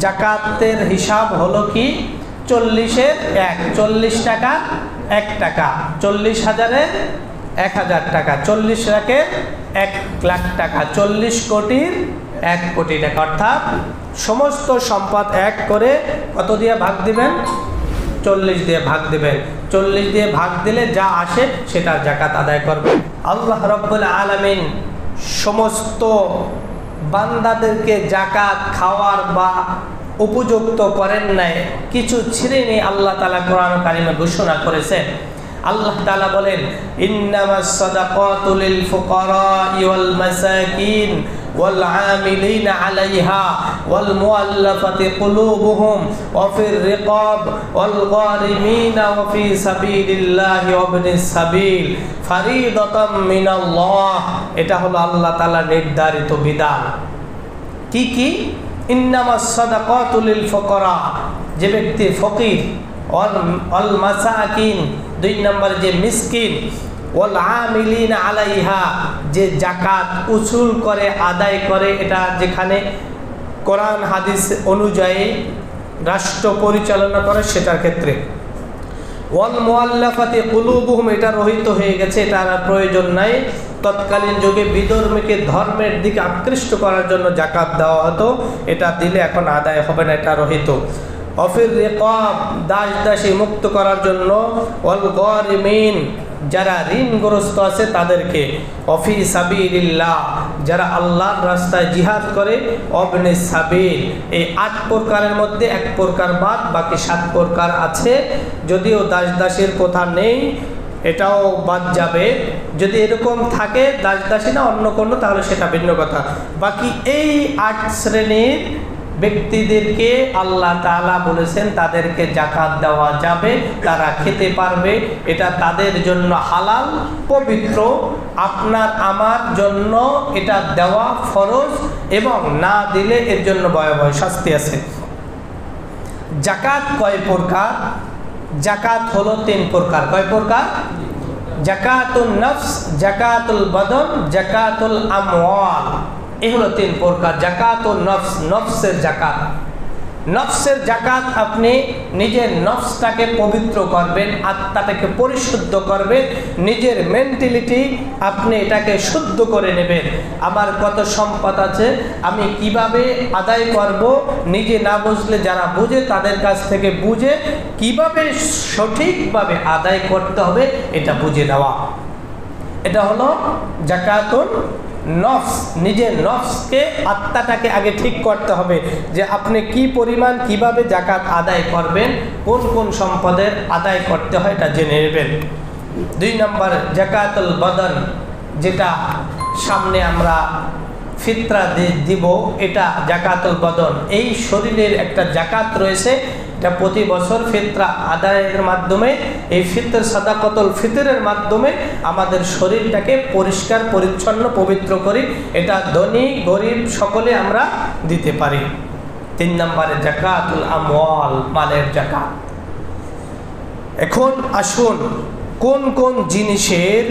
জাকাতের হিসাব হলো কি 40-এর 1, 40 টাকা 1 টাকা, 40,000-এর 1,000 টাকা, 40 লাখের 1 লাখ টাকা, 40 কোটির 1 কোটি টাকা। অর্থাৎ সমস্ত সম্পদ এক করে কত দিয়ে ভাগ দিবেন? 40 দিয়ে ভাগ দিবেন। 40 দিয়ে ভাগ দিলে যা আসে সেটা জাকাত আদায় করবেন। আল্লাহ রাব্বুল আলামিন সমস্ত বান্দাদেরকে জাকাত খাওয়ার বা উপযুক্ত করেন নাই, কিছু শ্রেণী আল্লাহ তাআলা কোরআন কারিমে ঘোষণা করেছেন। আল্লাহ তাআলা বলেন, ইন্নামাস সাদাকাতু লিল ফুকারা'i ওয়াল মাসাকিন ওয়াল আমিলিনা আলাইহা ওয়াল মুআল্লাফাতি কুলুবুহুম ওয়া ফির রিকাব ওয়াল গারিমিনা ওয়া ফি সাবিলিল্লাহি ওয়া ইবনিস সাবিল ফারিদাতাম মিনাল্লাহ। এটা হলো আল্লাহ তাআলা নির্ধারিত বিধান। কি কি? ইন্নামাস সাদাকাতু লিল ফুকারা, যে ব্যক্তি ফকির, ওয়াল মাসাকিন, 2 নম্বর যে মিসকিন, ওয়াল আমিলিনা আলাইহা, যে জাকাত উসুল করে আদায় করে, এটা যেখানে কোরআন হাদিস অনুযায়ী রাষ্ট্র পরিচালনা করে সেটার ক্ষেত্রে। ওয়াল মুআল্লাফাতি কুলুবুহুম, এটা রহিত হয়ে গেছে, এটা আর প্রয়োজন নাই। তৎকালীন যুগে বিধর্মীকে ধর্মের দিকে আকৃষ্ট করার জন্য জাকাত দেওয়া হতো, এটা দিলে এখন আদায় হবে না, এটা রহিত। অফির রিকাব, দাস দাসী মুক্ত করার জন্য। ওয়াল গারিমিন, যারা ঋণগ্রস্ত আছে তাদেরকে। অফি সাবিলিল্লাহ, যারা আল্লাহর রাস্তায় জিহাদ করে। অবনিস সাবিল, এই 8 প্রকারের মধ্যে 1 প্রকার বাদ, বাকি 7 প্রকার আছে। যদিও দাস দাসীর কথা নেই, এটাও বাদ যাবে। যদি এরকম থাকে দাস দাসী না অন্য কোনো, তাহলে সেটা ভিন্ন কথা। বাকি এই 8 শ্রেণীর ব্যক্তিদেরকে আল্লাহ তাআলা বলেছেন তাদেরকে জাকাত দেওয়া যাবে, তারা খেতে পারবে, এটা তাদের জন্য হালাল পবিত্র। আপনার আমার জন্য এটা দেওয়া ফরজ, এবং না দিলে এর জন্য ভয়াবহ শাস্তি আছে। জাকাত কয় প্রকার? জাকাত হলো 3 প্রকার। কয় প্রকার? জাকাতুন নফস, জাকাতুল বদন, জাকাতুল আমওয়াল। এই হলো 3 প্রকার। জাকাতুন নফস, নফসের জাকাত। নফসের জাকাত আপনি নিজের নফসটাকে পবিত্র করবেন, আত্মাটাকে পরিশুদ্ধ করবেন, নিজের মেন্টালিটি আপনি এটাকে শুদ্ধ করে নেবেন। আমার কত সম্পদ আছে, আমি কিভাবে আদায় করব, নিজে না বুঝলে যারা বুঝে তাদের কাছ থেকে বুঝে কিভাবে সঠিকভাবে আদায় করতে হবে এটা বুঝে দেওয়া। এটা হলো জাকাতুন নফস। নিজের নফসকে, আত্মাটাকে আগে ঠিক করতে হবে যে আপনি কি পরিমাণ কিভাবে জাকাত আদায় করবেন, কোন কোন সম্পদের আদায় করতে হয় এটা জেনে নেবেন। 2 নম্বর জাকাতুল বদন, যেটা সামনে আমরা ফিতরা দিব, এটা জাকাতুল বদন। এই শরীরের একটা জাকাত রয়েছে, এটা প্রতি বছর ফিতরা আদায়ের মাধ্যমে, এই ফিতর সাদাকাতুল ফিতরের মাধ্যমে আমাদের শরীরটাকে পরিষ্কার পরিচ্ছন্ন পবিত্র করি। এটা ধনী গরিব সকলে আমরা দিতে পারি। 3 নম্বরে জাকাতুল আমওয়াল, মালের জাকাত। এখন আসুন কোন কোন জিনিসের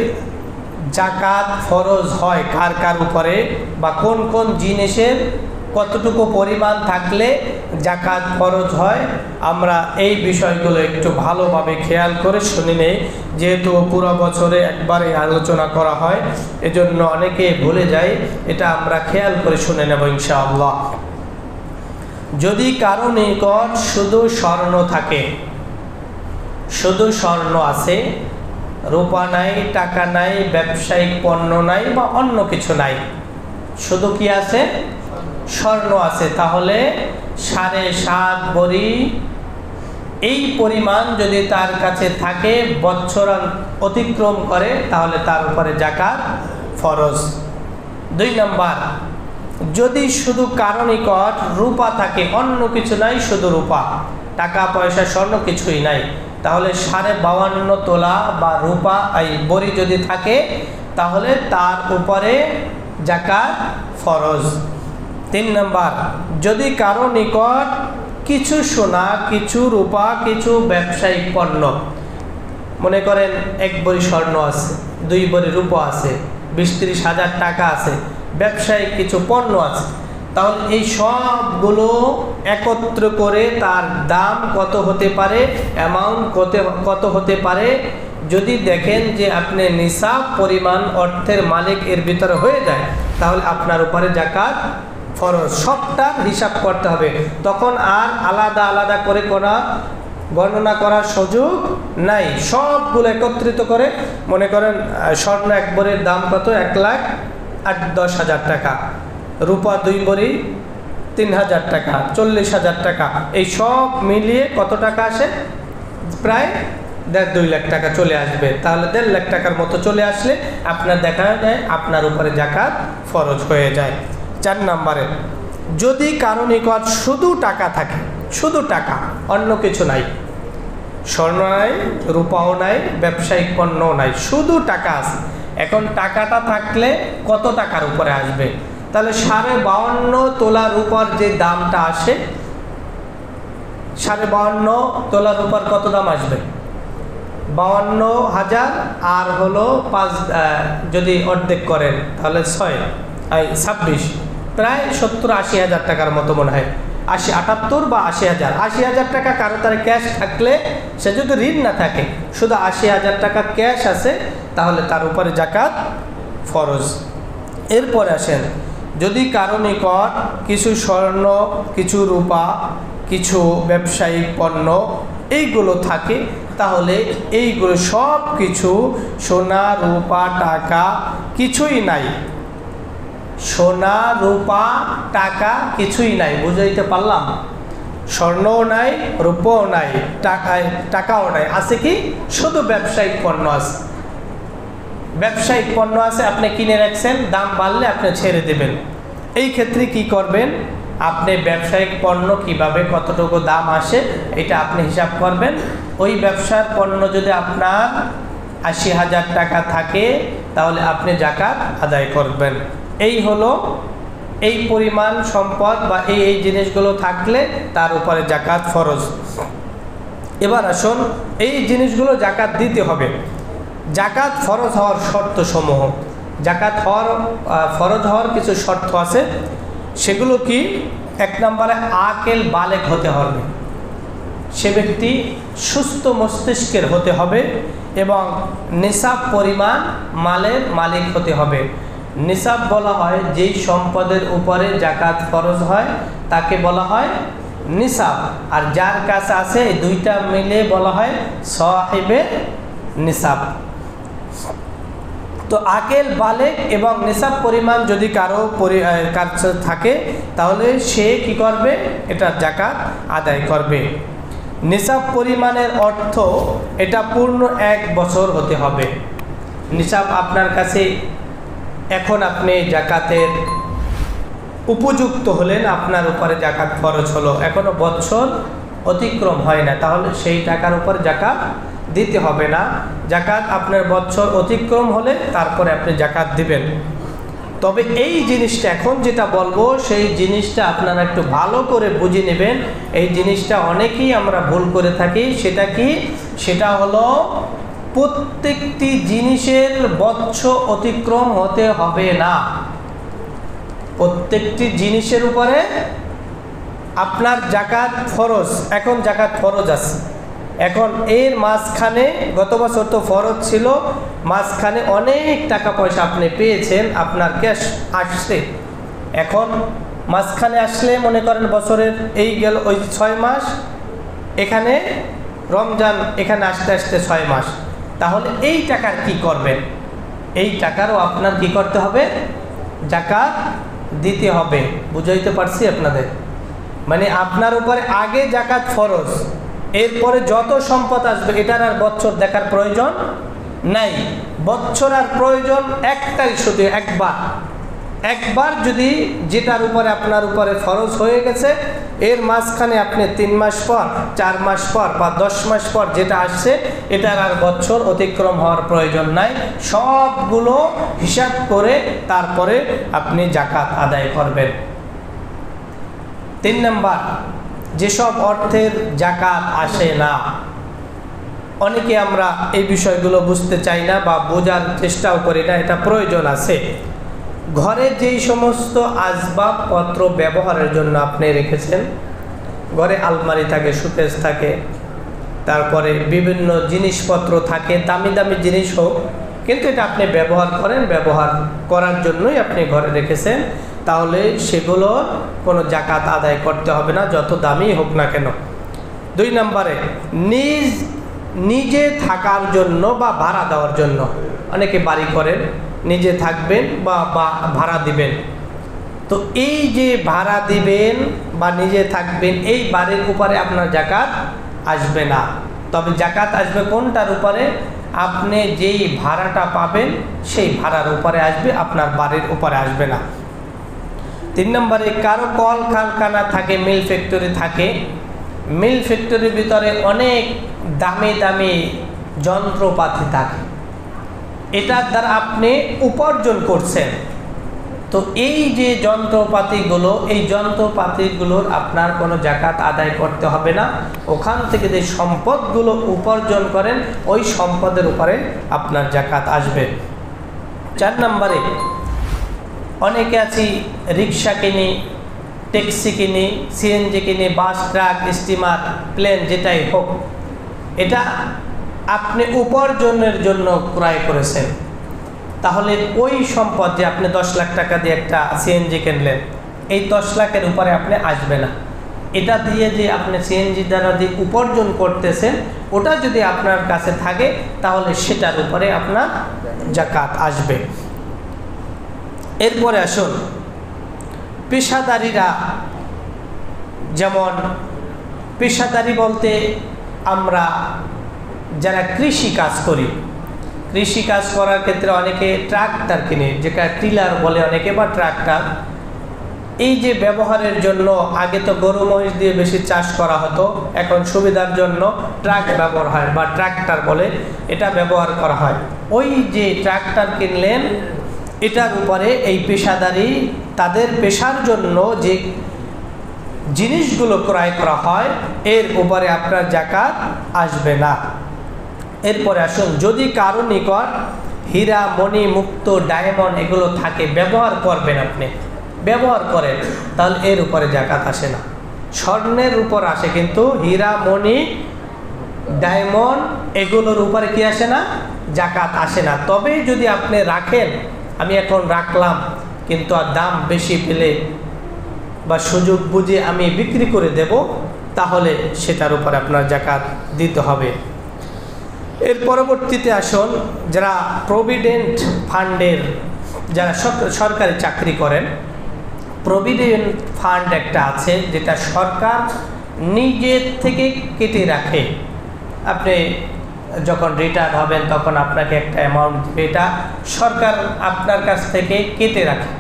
জাকাত ফরজ হয় কার কার উপরে, বা কোন কোন জিনিসের কতটুকু পরিমাণ থাকলে জাকাত ফরজ হয়, আমরা এই বিষয়গুলো একটু ভালোভাবে খেয়াল করে শুনে নেই। যেহেতু পুরো বছরে একবারে আলোচনা করা হয়, এজন্য অনেকে ভুলে যায়, এটা আমরা খেয়াল করে শুনে নেব ইনশাআল্লাহ। যদি কারো নিকট শুধু স্বর্ণ থাকে, শুধু স্বর্ণ আছে, রূপা নাই, টাকা নাই, ব্যবসায়িক পণ্য নাই, বা অন্য কিছু নাই, শুধু কি আছে? স্বর্ণ আছে, তাহলে 7.5 ভরি এই পরিমাণ যদি তার কাছে থাকে, বছর অতিক্রম করে, তাহলে তার উপরে জাকাত ফরজ। 2 নম্বর, যদি শুধু কারো নিকট রূপা থাকে, অন্য কিছু নাই, শুধু রূপা, টাকা পয়সা স্বর্ণ কিছুই নাই, তাহলে 52.5 তোলা বা রূপা এই বড়ি যদি থাকে, তাহলে তার উপরে জাকাত ফরজ। 3 নম্বর, যদি কারো নিকট কিছু সোনা, কিছু রূপা, কিছু ব্যবসায়িক পণ্য, মনে করেন 1 ভরি স্বর্ণ আছে, 2 ভরি রূপা আছে, 20-30 হাজার টাকা আছে, ব্যবসায়িক কিছু পণ্য আছে, তাহলে এই সবগুলো একত্র করে তার দাম কত হতে পারে, অ্যামাউন্ট কত হতে পারে, যদি দেখেন যে আপনি নিসাব পরিমাণ অর্থের মালিক এর ভিতরে হয়ে যায়, তাহলে আপনার উপরে যাকাত ফরজ। সবটা হিসাব করতে হবে, তখন আর আলাদা আলাদা করে গণনা করার সুযোগ নাই। সবগুলো একত্রিত করে, মনে করেন স্বর্ণ 1 ভরির দাম কত, 1,10,000 টাকা, রূপা 2 ভরি 3,000 টাকা, 40,000 টাকা, এই সব মিলিয়ে কত টাকা আসে, প্রায় 1.5-2 লাখ টাকা চলে আসবে। তাহলে 1.5 লাখ টাকার মতো চলে আসলে আপনার দেখা যায় আপনার উপরে যাকাত ফরজ হয়ে যায়। 4 নম্বরে, যদি কারো নিকট শুধু টাকা থাকে, শুধু টাকা, অন্য কিছু নাই, স্বর্ণ নাই, রূপাও নাই, ব্যবসায়িক পণ্যও নাই, শুধু টাকা আছে। এখন টাকাটা থাকলে কত টাকার উপরে আসবে, তাহলে 52.5 তোলা রূপার যে দামটা আসে, 52.5 তোলা রূপার কত দাম আসবে, 52,000 আর হলো 5, যদি অর্ধেক করেন তাহলে 26, প্রায় 70-80 হাজার টাকার মতো মনে হয়, 78 বা 80,000। 80,000 টাকা কারো তার ক্যাশ থাকলে, সে যদি ঋণ না থাকে, শুধু 80,000 টাকা ক্যাশ আছে, তাহলে তার উপরে যাকাত ফরজ। এরপরে আসেন, যদি কারো নিকট কিছু স্বর্ণ, কিছু রূপা, কিছু ব্যবসায়িক পণ্য এইগুলো থাকে, তাহলে এইগুলো সব কিছু, সোনা রূপা টাকা কিছুই নাই, সোনা রূপা টাকা কিছুই নাই, বুঝাইতে পারলাম? স্বর্ণও নাই, রূপও নাই, টাকাও নাই, আছে কি, শুধু ব্যবসায়িক পণ্য আছে। ব্যবসায়িক পণ্য আছে, আপনি কিনে রাখছেন, দাম বাড়লে আপনি ছেড়ে দেবেন। এই ক্ষেত্রে কি করবেন, আপনি ব্যবসায়িক পণ্য কিভাবে কতটুকু দাম আসে এটা আপনি হিসাব করবেন। ওই ব্যবসার পণ্য যদি আপনার 80,000 টাকা থাকে, তাহলে আপনি যাকাত আদায় করবেন। এই হলো, এই পরিমাণ সম্পদ বা এই জিনিসগুলো থাকলে তার উপরে যাকাত ফরজ। এবার আসুন, এই জিনিসগুলো যাকাত দিতে হবে। যাকাত ফরজ হওয়ার শর্ত সমূহ, যাকাত ফরজ হওয়ার কিছু শর্ত আছে, সেগুলো কি? 1 নম্বরে, আকেল বালেগ হতে হবে, সে ব্যক্তি সুস্থ মস্তিষ্কের হতে হবে এবং নিসাব পরিমাণ মালের মালিক হতে হবে। নিসাব বলা হয় যেই সম্পদের উপরে যাকাত ফরজ হয় তাকে বলা হয় নিসাব, আর যার কাছে আছে এই দুইটা মিলে বলা হয় সাহিবে নিসাব। তো আকেল বালেগ এবং নিসাব পরিমাণ যদি কারো কাছে থাকে, তাহলে সে কি করবে, এটা যাকাত আদায় করবে। নিসাব পরিমাণের অর্থ এটা পূর্ণ 1 বছর হতে হবে। নিসাব আপনার কাছে, এখন আপনি যাকাতের উপযুক্ত হলেন, আপনার উপরে যাকাত খরচ হলো, এখনো বছর অতিক্রম হয় না, তাহলে সেই টাকার উপর যাকাত দিতে হবে না। যাকাত আপনার বছর অতিক্রম হলে তারপরে আপনি যাকাত দিবেন। তবে এই জিনিসটা এখন যেটা বলবো, সেই জিনিসটা আপনারা একটু ভালো করে বুঝে নেবেন। এই জিনিসটা অনেকেই আমরা ভুল করে থাকি। সেটা কি? সেটা হলো প্রত্যেকটি জিনিসের বছর অতিক্রম হতে হবে না। প্রত্যেকটি জিনিসের উপরে আপনার যাকাত ফরজ। এখন যাকাত ফরজ আছে, এখন এর মাঝখানে গত বছর তো ফরজ ছিল, মাঝখানে অনেক টাকা পয়সা আপনি পেয়েছেন, আপনার ক্যাশ আসছে। এখন মাঝখানে আসলে মনে করেন বছরের এই গেল ওই 6 মাস, এখানে রমজান, এখানে আসতে আসতে 6 মাস, তাহলে এই টাকার কি করবেন? এই টাকারও আপনার কি করতে হবে? যাকাত দিতে হবে। বুঝাইতে পারছি আপনাদের? মানে আপনার উপরে আগে যাকাত ফরজ, এরপরে যত সম্পদ আসবে এটার আর বছর দেখার প্রয়োজন নাই। বছর আর প্রয়োজন একটাই, শুধু একবার যদি যেটার উপরে আপনার উপরে ফরজ হয়ে গেছে, এর মাঝখানে আপনি 3 মাস পর, 4 মাস পর বা 10 মাস পর যেটা আসছে, এটার আর বছর অতিক্রম হওয়ার প্রয়োজন নাই। সবগুলো হিসাব করে তারপরে আপনি যাকাত আদায় করবেন। 3 নম্বর, যেসব অর্থের যাকাত আসে না, অনেকে আমরা এই বিষয়গুলো বুঝতে চাই না বা বোঝার চেষ্টাও করি না, এটা প্রয়োজন আছে। ঘরে যেই সমস্ত আসবাবপত্র ব্যবহারের জন্য আপনি রেখেছেন, ঘরে আলমারি থাকে, শোকেস থাকে, তারপরে বিভিন্ন জিনিসপত্র থাকে, দামি দামি জিনিস হোক, কিন্তু এটা আপনি ব্যবহার করেন, ব্যবহার করার জন্যই আপনি ঘরে রেখেছেন, তাহলে সেগুলো কোনো জাকাত আদায় করতে হবে না, যত দামি হোক না কেন। 2 নম্বরে নিজে থাকার জন্য বা ভাড়া দেওয়ার জন্য, অনেকে বাড়ি করেন, নিজে থাকবেন বা ভাড়া দিবেন, তো এই যে ভাড়া দিবেন বা নিজে থাকবেন, এই বাড়ির উপরে আপনার জাকাত আসবে না। তবে জাকাত আসবে কোনটার উপরে? আপনি যেই ভাড়াটা পাবেন সেই ভাড়ার উপরে আসবে, আপনার বাড়ির উপরে আসবে না। 3 নম্বরে কারো কল কারখানা থাকে, মিল ফ্যাক্টরি থাকে, মিল ফ্যাক্টরির ভিতরে অনেক দামি দামি যন্ত্রপাতি থাকে, এটার দ্বারা আপনি উপার্জন করছেন, তো এই যে যন্ত্রপাতিগুলো, এই যন্ত্রপাতিগুলোর আপনার কোনো জাকাত আদায় করতে হবে না। ওখান থেকে যে সম্পদগুলো উপার্জন করেন, ওই সম্পদের উপরে আপনার জাকাত আসবে। 4 নম্বরে অনেকে আছি রিক্সা কিনি, ট্যাক্সি কিনি, সিএনজি কিনি, বাস, ট্রাক, স্টিমার, প্লেন, যেটাই হোক, এটা আপনি উপার্জনের জন্য ক্রয় করেছেন, তাহলে ওই সম্পদ যে আপনি 10 লাখ টাকা দিয়ে একটা সিএনজি কিনলেন, এই 10 লাখের উপরে আপনি আসবে না। এটা দিয়ে যে আপনি সিএনজি দ্বারা যে উপার্জন করতেছেন, ওটা যদি আপনার কাছে থাকে, তাহলে সেটার উপরে আপনার জাকাত আসবে। এরপরে আসুন, পেশাদারিরা, যেমন পেশাদারি বলতে আমরা যারা কৃষি কাজ করি, কৃষি কাজ করার ক্ষেত্রে অনেকে ট্রাক্টর কিনে, যেটা টিলার বলে অনেকে, বা ট্রাক্টর, এই যে ব্যবহারের জন্য, আগে তো গরু মহিষ দিয়ে বেশি চাষ করা হতো, এখন সুবিধার জন্য ট্রাক ব্যবহার হয় বা ট্রাক্টর বলে, এটা ব্যবহার করা হয়। ওই যে ট্রাক্টর কিনলেন, এটার উপরে এই পেশাদারি, তাদের পেশার জন্য যে জিনিসগুলো ক্রয় করা হয়, এর উপরে আপনার জাকাত আসবে না। এরপরে আসুন, যদি কারো নিকট হীরা, মণি, মুক্ত, ডায়মন্ড এগুলো থাকে, ব্যবহার করবেন, আপনি ব্যবহার করেন, তাহলে এর উপরে জাকাত আসে না। স্বর্ণের উপর আসে, কিন্তু হীরা, মণি, ডায়মন্ড এগুলোর উপরে কি আসে না? জাকাত আসে না। তবে যদি আপনি রাখেন, আমি এখন রাখলাম, কিন্তু আর দাম বেশি পেলে বা সুযোগ বুঝে আমি বিক্রি করে দেব, তাহলে সেটার উপর আপনার জাকাত দিতে হবে। এর পরবর্তীতে আসুন, যারা প্রভিডেন্ট ফান্ডের, যারা সরকারি চাকরি করেন, প্রভিডেন্ট ফান্ড একটা আছে, যেটা সরকার নিজের থেকে কেটে রাখে। আপনি যখন রিটায়ার হবেন, তখন আপনাকে একটা অ্যামাউন্ট দেবে, এটা সরকার আপনার কাছ থেকে কেটে রাখে।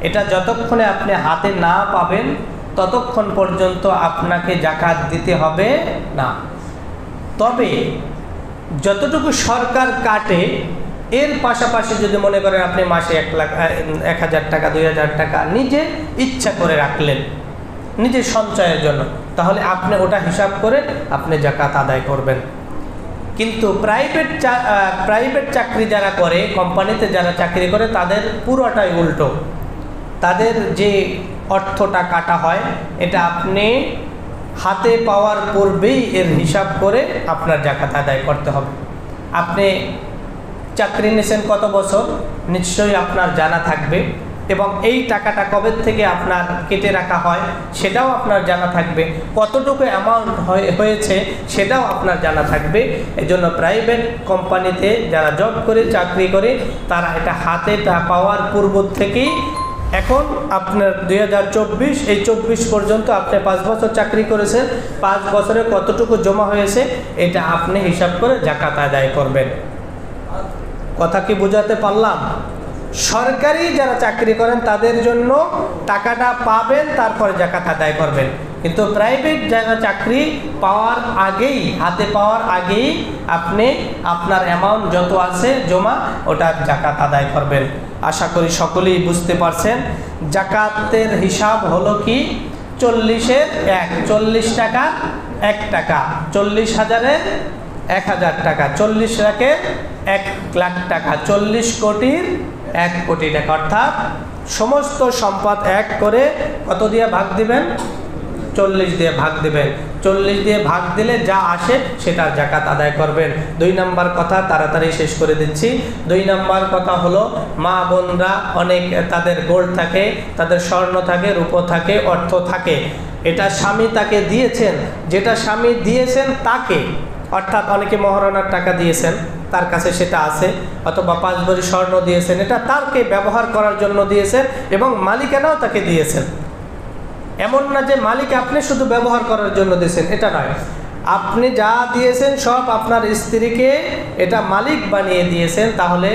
এটা যতক্ষণে আপনি হাতে না পাবেন, ততক্ষণ পর্যন্ত আপনাকে জাকাত দিতে হবে না। তবে যতটুকু সরকার কাটে, এর পাশাপাশি যদি মনে করেন আপনি মাসে 1,000 টাকা, 2,000 টাকা নিজে ইচ্ছা করে রাখলেন নিজের সঞ্চয়ের জন্য, তাহলে আপনি ওটা হিসাব করে আপনি জাকাত আদায় করবেন। কিন্তু প্রাইভেট চাকরি যারা করে, কোম্পানিতে যারা চাকরি করে, তাদের পুরোটাই উল্টো। তাদের যে অর্থটা কাটা হয়, এটা আপনি হাতে পাওয়ার পূর্বেই এর হিসাব করে আপনার জাকাত আদায় করতে হবে। আপনি চাকরি নিয়েছেন কত বছর, নিশ্চয়ই আপনার জানা থাকবে, এবং এই টাকাটা কবে থেকে আপনার কেটে রাখা হয় সেটাও আপনার জানা থাকবে, কতটুকু অ্যামাউন্ট হয়েছে সেটাও আপনার জানা থাকবে। এজন্য প্রাইভেট কোম্পানিতে যারা জব করে, চাকরি করে, তারা এটা হাতে পাওয়ার পূর্ব থেকেই, এখন আপনার 2024, এই 24 পর্যন্ত আপনি 5 বছর চাকরি করেছেন, 5 বছরে কতটুকু জমা হয়েছে এটা আপনি হিসাব করে জাকাত আদায় করবেন। কথা কি বোঝাতে পারলাম? সরকারি যারা চাকরি করেন তাদের জন্য টাকাটা পাবেন, তারপরে জাকাত আদায় করবেন। কিন্তু প্রাইভেট যারা চাকরি পাওয়ার আগেই, হাতে পাওয়ার আগেই আপনি আপনার অ্যামাউন্ট যত আছে জমা, ওটার জাকাত আদায় করবেন। আশা করি সকলেই বুঝতে পারছেন। জাকাতের হিসাব হলো কি, 40-এর 1, 40 টাকা 1 টাকা, 40,000-এর 1,000 টাকা, 40 লাখের 1 লাখ টাকা, 40 কোটির 1 কোটি টাকা। অর্থাৎ সমস্ত সম্পদ এক করে কত দিয়ে ভাগ দিবেন? 40 দিয়ে ভাগ দিবেন। 40 দিয়ে ভাগ দিলে যা আসে সেটার জাকাত আদায় করবেন। 2 নম্বর কথা তাড়াতাড়ি শেষ করে দিচ্ছি। 2 নম্বর কথা হলো, মা বোনরা অনেক তাদের গোল্ড থাকে, তাদের স্বর্ণ থাকে, রূপো থাকে, অর্থ থাকে, এটা স্বামী তাকে দিয়েছেন, যেটা স্বামী দিয়েছেন তাকে, অর্থাৎ অনেকে মহারণার টাকা দিয়েছেন, তার কাছে সেটা আছে, অথবা 5 ভরি স্বর্ণ দিয়েছেন, এটা তারকে ব্যবহার করার জন্য দিয়েছেন এবং মালিকানাও তাকে দিয়েছেন। এমন না যে মালিক আপনি শুধু ব্যবহার করার জন্য দিয়েছেন, এটা নয়। আপনি যা দিয়েছেন সব আপনার স্ত্রীকে এটা মালিক বানিয়ে দিয়েছেন, তাহলে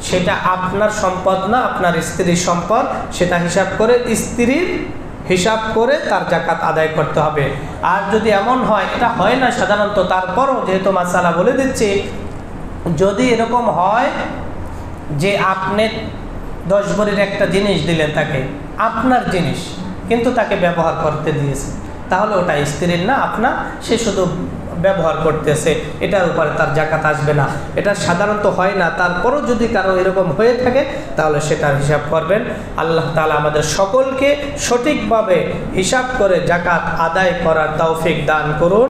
সেটা আপনার সম্পদ না, আপনার স্ত্রীর সম্পদ। সেটা হিসাব করে স্ত্রীর হিসাব করে তার জাকাত আদায় করতে হবে। আর যদি এমন হয়, এটা হয় না সাধারণত, তারপরও যেহেতু মাসালা বলে দিচ্ছি, যদি এরকম হয় যে আপনি 10 ভরির একটা জিনিস দিলেন তাকে, আপনার জিনিস, কিন্তু তাকে ব্যবহার করতে দিয়েছে, তাহলে ওটা স্ত্রীর না, আপনার, সে শুধু ব্যবহার করতেছে, এটার উপরে তার জাকাত আসবে না। এটা সাধারণত হয় না, তারপরও যদি কারো এরকম হয়ে থাকে তাহলে সেটার হিসাব করবেন। আল্লাহ তাআলা আমাদের সকলকে সঠিকভাবে হিসাব করে জাকাত আদায় করার তৌফিক দান করুন।